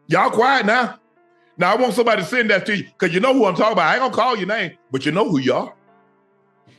Y'all quiet now. Now I want somebody to send that to you because you know who I'm talking about. I ain't gonna call your name, but you know who you are.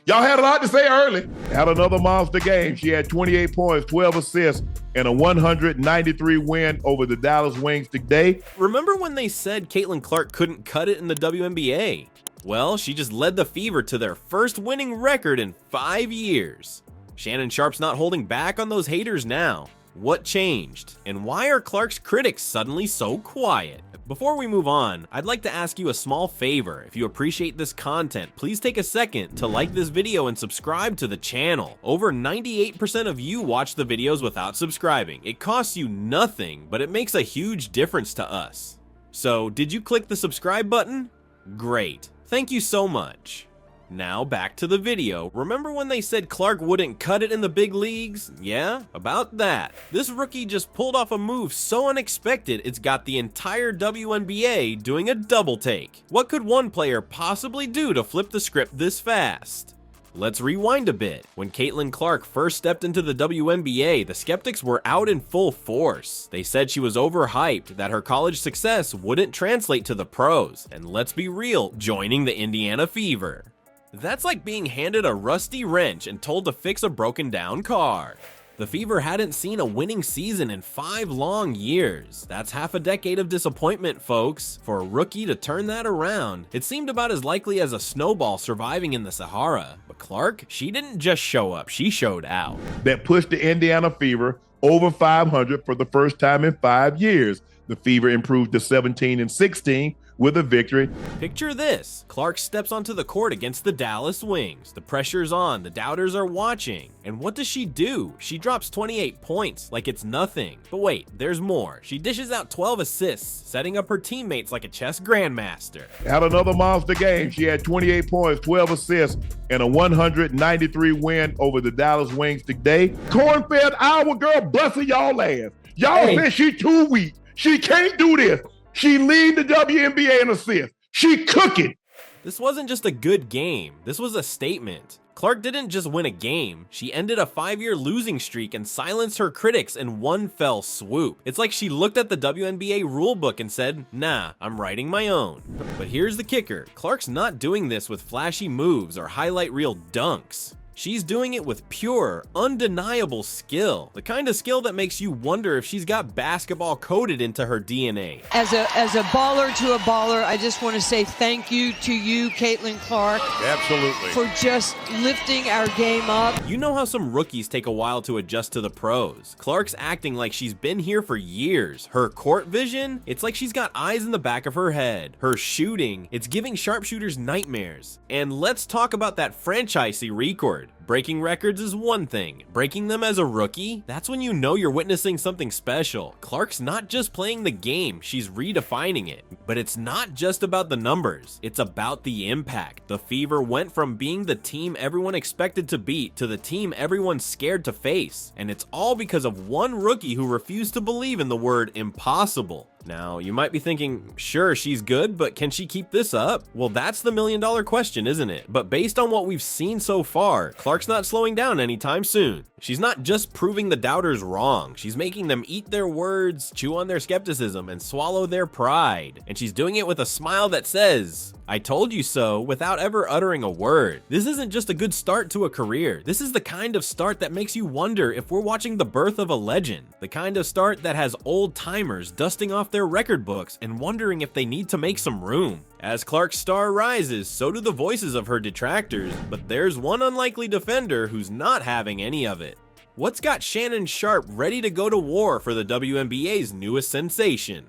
Y'all had a lot to say early. Had another monster game. She had 28 points, 12 assists, and a 193 win over the Dallas Wings today. Remember when they said Caitlin Clark couldn't cut it in the WNBA? Well, she just led the Fever to their first winning record in 5 years. Shannon Sharpe's not holding back on those haters now. What changed? And why are Clark's critics suddenly so quiet? Before we move on, I'd like to ask you a small favor. If you appreciate this content, please take a second to like this video and subscribe to the channel. Over 98% of you watch the videos without subscribing. It costs you nothing, but it makes a huge difference to us. So, did you click the subscribe button? Great. Thank you so much. Now back to the video. Remember when they said Clark wouldn't cut it in the big leagues? Yeah, about that. This rookie just pulled off a move so unexpected it's got the entire WNBA doing a double take. What could one player possibly do to flip the script this fast? Let's rewind a bit. When Caitlin Clark first stepped into the WNBA, the skeptics were out in full force. They said she was overhyped, that her college success wouldn't translate to the pros, and let's be real, joining the Indiana Fever. That's like being handed a rusty wrench and told to fix a broken down car. The Fever hadn't seen a winning season in 5 long years. That's half a decade of disappointment, folks. For a rookie to turn that around, it seemed about as likely as a snowball surviving in the Sahara. But Clark, she didn't just show up, she showed out. That pushed the Indiana Fever over 500 for the first time in 5 years. The Fever improved to 17-16 with a victory. Picture this. Clark steps onto the court against the Dallas Wings. The pressure's on, the doubters are watching. And what does she do? She drops 28 points like it's nothing. But wait, there's more. She dishes out 12 assists, setting up her teammates like a chess grandmaster. Had another monster game. She had 28 points, 12 assists, and a 193 win over the Dallas Wings today. Corn-fed Iowa girl busting y'all ass. Y'all said she too weak. She can't do this. She lead the WNBA in assists. She cooking. This wasn't just a good game. This was a statement. Clark didn't just win a game. She ended a 5-year losing streak and silenced her critics in one fell swoop. It's like she looked at the WNBA rulebook and said, nah, I'm writing my own. But here's the kicker. Clark's not doing this with flashy moves or highlight reel dunks. She's doing it with pure, undeniable skill. The kind of skill that makes you wonder if she's got basketball coded into her DNA. As a baller to a baller, I just want to say thank you to you, Caitlin Clark. Absolutely. For just lifting our game up. You know how some rookies take a while to adjust to the pros. Clark's acting like she's been here for years. Her court vision, it's like she's got eyes in the back of her head. Her shooting, it's giving sharpshooters nightmares. And let's talk about that franchisee record. Breaking records is one thing. Breaking them as a rookie, that's when you know you're witnessing something special. Clark's not just playing the game, she's redefining it. But it's not just about the numbers, it's about the impact. The Fever went from being the team everyone expected to beat to the team everyone's scared to face. And it's all because of one rookie who refused to believe in the word impossible. Now, you might be thinking, sure, she's good, but can she keep this up? Well, that's the million-dollar question, isn't it? But based on what we've seen so far, Clark's not slowing down anytime soon. She's not just proving the doubters wrong, she's making them eat their words, chew on their skepticism, and swallow their pride. And she's doing it with a smile that says, I told you so, without ever uttering a word. This isn't just a good start to a career. This is the kind of start that makes you wonder if we're watching the birth of a legend. The kind of start that has old timers dusting off their record books and wondering if they need to make some room. As Clark's star rises, so do the voices of her detractors, but there's one unlikely defender who's not having any of it. What's got Shannon Sharpe ready to go to war for the WNBA's newest sensation?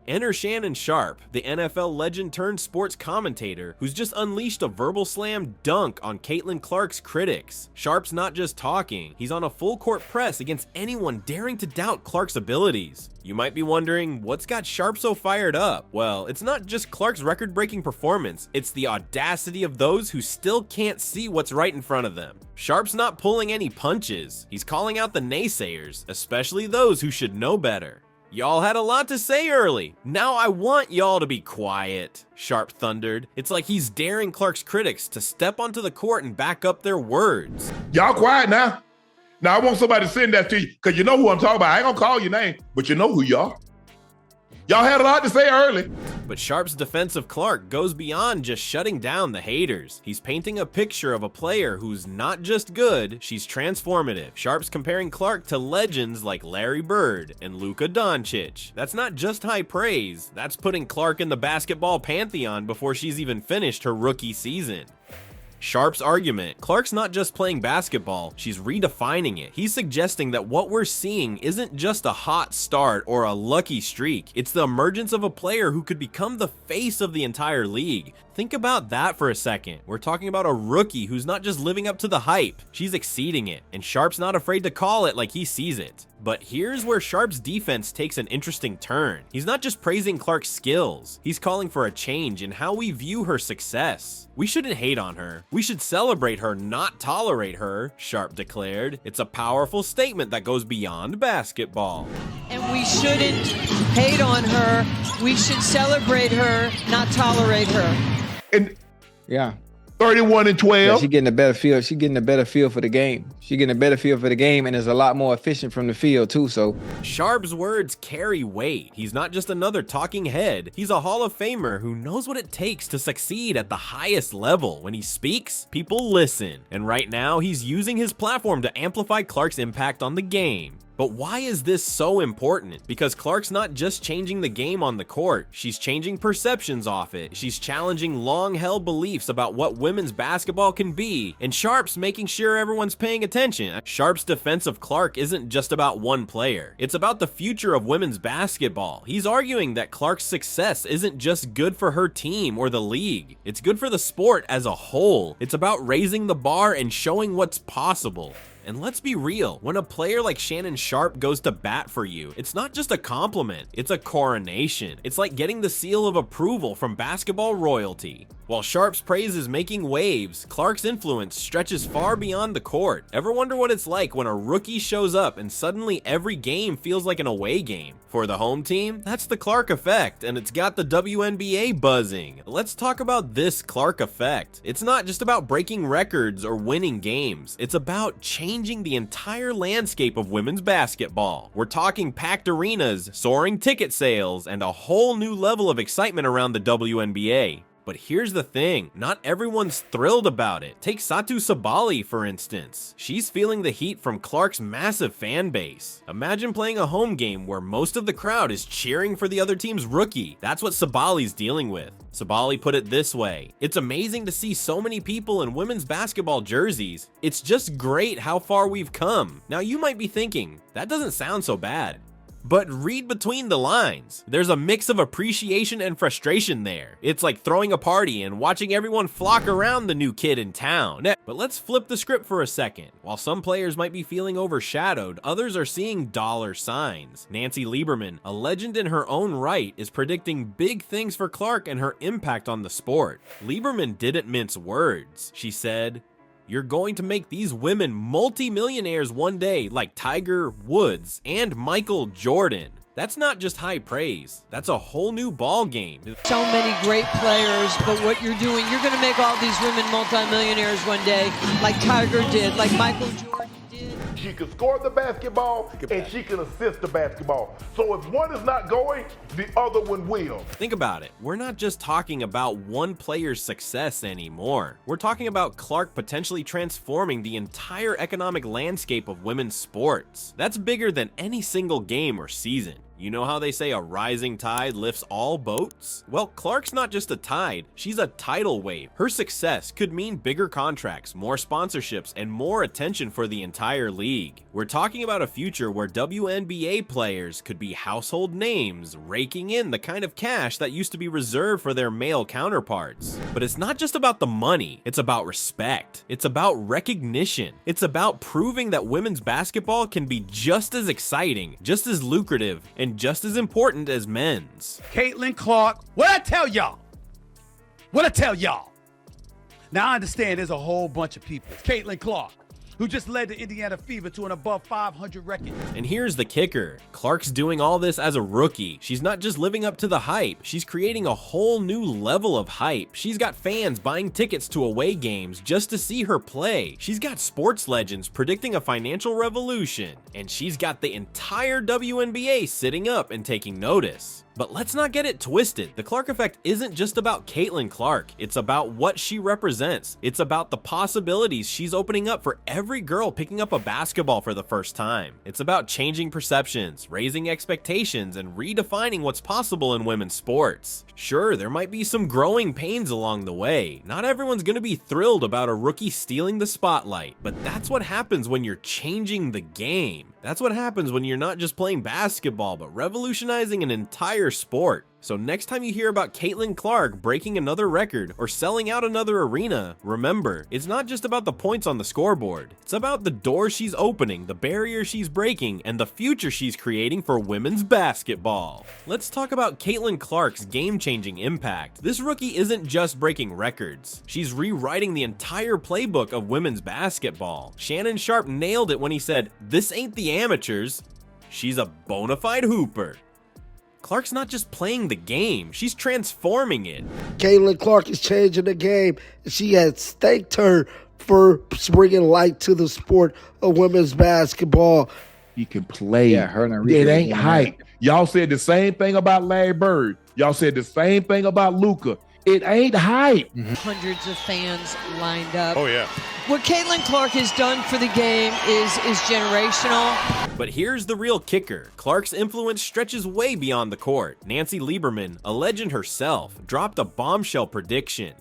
Enter Shannon Sharpe, the NFL legend turned sports commentator who's just unleashed a verbal slam dunk on Caitlin Clark's critics. Sharpe's not just talking, he's on a full court press against anyone daring to doubt Clark's abilities. You might be wondering, what's got Sharpe so fired up? Well, it's not just Clark's record-breaking performance, it's the audacity of those who still can't see what's right in front of them. Sharpe's not pulling any punches, he's calling out the naysayers, especially those who should know better. Y'all had a lot to say early. Now I want y'all to be quiet, Sharpe thundered. It's like he's daring Clark's critics to step onto the court and back up their words. Y'all quiet now. Now I want somebody to send that to you because you know who I'm talking about. I ain't gonna call your name, but you know who you are. Y'all had a lot to say early. But Sharpe's defense of Clark goes beyond just shutting down the haters. He's painting a picture of a player who's not just good, she's transformative. Sharpe's comparing Clark to legends like Larry Bird and Luka Doncic. That's not just high praise, that's putting Clark in the basketball pantheon before she's even finished her rookie season. Sharpe's argument: Clark's not just playing basketball, she's redefining it. He's suggesting that what we're seeing isn't just a hot start or a lucky streak, it's the emergence of a player who could become the face of the entire league. Think about that for a second. We're talking about a rookie who's not just living up to the hype, she's exceeding it, and Sharpe's not afraid to call it like he sees it. But here's where Sharpe's defense takes an interesting turn. He's not just praising Clark's skills, he's calling for a change in how we view her success. We shouldn't hate on her. We should celebrate her, not tolerate her, Sharpe declared. It's a powerful statement that goes beyond basketball. And we shouldn't hate on her. We should celebrate her, not tolerate her. And Yeah. 31 and 12. She getting a better feel. She getting a better feel for the game. She getting a better feel for the game, and is a lot more efficient from the field too. So Sharpe's words carry weight. He's not just another talking head. He's a Hall of Famer who knows what it takes to succeed at the highest level. When he speaks, people listen. And right now, he's using his platform to amplify Clark's impact on the game. But why is this so important? Because Clark's not just changing the game on the court, she's changing perceptions off it. She's challenging long-held beliefs about what women's basketball can be, and Sharpe's making sure everyone's paying attention. Sharpe's defense of Clark isn't just about one player, it's about the future of women's basketball. He's arguing that Clark's success isn't just good for her team or the league, it's good for the sport as a whole. It's about raising the bar and showing what's possible. And let's be real, when a player like Shannon Sharpe goes to bat for you, it's not just a compliment, it's a coronation. It's like getting the seal of approval from basketball royalty. While Sharpe's praise is making waves, Clark's influence stretches far beyond the court. Ever wonder what it's like when a rookie shows up and suddenly every game feels like an away game? For the home team, that's the Clark effect, and it's got the WNBA buzzing. Let's talk about this Clark effect. It's not just about breaking records or winning games, it's about changing the entire landscape of women's basketball. We're talking packed arenas, soaring ticket sales, and a whole new level of excitement around the WNBA. But here's the thing, not everyone's thrilled about it. Take Satu Sabali, for instance. She's feeling the heat from Clark's massive fan base. Imagine playing a home game where most of the crowd is cheering for the other team's rookie. That's what Sabali's dealing with. Sabali put it this way: "It's amazing to see so many people in women's basketball jerseys. It's just great how far we've come." Now you might be thinking, that doesn't sound so bad. But read between the lines. There's a mix of appreciation and frustration there. It's like throwing a party and watching everyone flock around the new kid in town. But let's flip the script for a second. While some players might be feeling overshadowed, others are seeing dollar signs. Nancy Lieberman, a legend in her own right, is predicting big things for Clark and her impact on the sport. Lieberman didn't mince words. She said, "You're going to make these women multi-millionaires one day, like Tiger Woods and Michael Jordan." That's not just high praise, that's a whole new ball game. So many great players, but what you're doing, you're going to make all these women multimillionaires one day, like Tiger did, like Michael Jordan did. She can score the basketball and she can assist the basketball. So if one is not going, the other one will. Think about it. We're not just talking about one player's success anymore. We're talking about Clark potentially transforming the entire economic landscape of women's sports. That's bigger than any single game or season. You know how they say a rising tide lifts all boats? Well, Clark's not just a tide, she's a tidal wave. Her success could mean bigger contracts, more sponsorships, and more attention for the entire league. We're talking about a future where WNBA players could be household names, raking in the kind of cash that used to be reserved for their male counterparts. But it's not just about the money, it's about respect. It's about recognition. It's about proving that women's basketball can be just as exciting, just as lucrative, and just as important as men's. Caitlin Clark, what I tell y'all? What I tell y'all? Now I understand there's a whole bunch of people. Caitlin Clark, who just led the Indiana Fever to an above 500 record. And here's the kicker. Clark's doing all this as a rookie. She's not just living up to the hype, she's creating a whole new level of hype. She's got fans buying tickets to away games just to see her play. She's got sports legends predicting a financial revolution. And she's got the entire WNBA sitting up and taking notice. But let's not get it twisted. The Clark effect isn't just about Caitlin Clark. It's about what she represents. It's about the possibilities she's opening up for every girl picking up a basketball for the first time. It's about changing perceptions, raising expectations, and redefining what's possible in women's sports. Sure, there might be some growing pains along the way. Not everyone's gonna be thrilled about a rookie stealing the spotlight, but that's what happens when you're changing the game. That's what happens when you're not just playing basketball, but revolutionizing an entire sport. So next time you hear about Caitlin Clark breaking another record or selling out another arena, remember, it's not just about the points on the scoreboard. It's about the doors she's opening, the barriers she's breaking, and the future she's creating for women's basketball. Let's talk about Caitlin Clark's game-changing impact. This rookie isn't just breaking records. She's rewriting the entire playbook of women's basketball. Shannon Sharpe nailed it when he said, "This ain't the amateurs. She's a bona fide hooper." Clark's not just playing the game, she's transforming it. Caitlin Clark is changing the game. She has thanked her for bringing light to the sport of women's basketball. He can play. Yeah, her and It Enrique ain't doing hype. Y'all said the same thing about Larry Bird. Y'all said the same thing about Luka. It ain't hype. Hundreds of fans lined up. Oh, yeah. What Caitlin Clark has done for the game is generational. But here's the real kicker. Clark's influence stretches way beyond the court. Nancy Lieberman, a legend herself, dropped a bombshell prediction.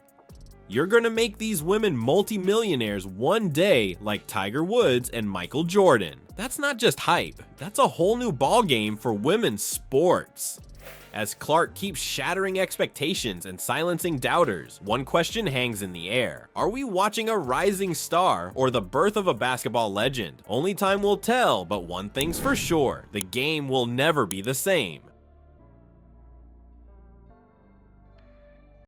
You're gonna make these women multimillionaires one day like Tiger Woods and Michael Jordan. That's not just hype, that's a whole new ballgame for women's sports. As Clark keeps shattering expectations and silencing doubters, one question hangs in the air. Are we watching a rising star or the birth of a basketball legend? Only time will tell, but one thing's for sure, the game will never be the same.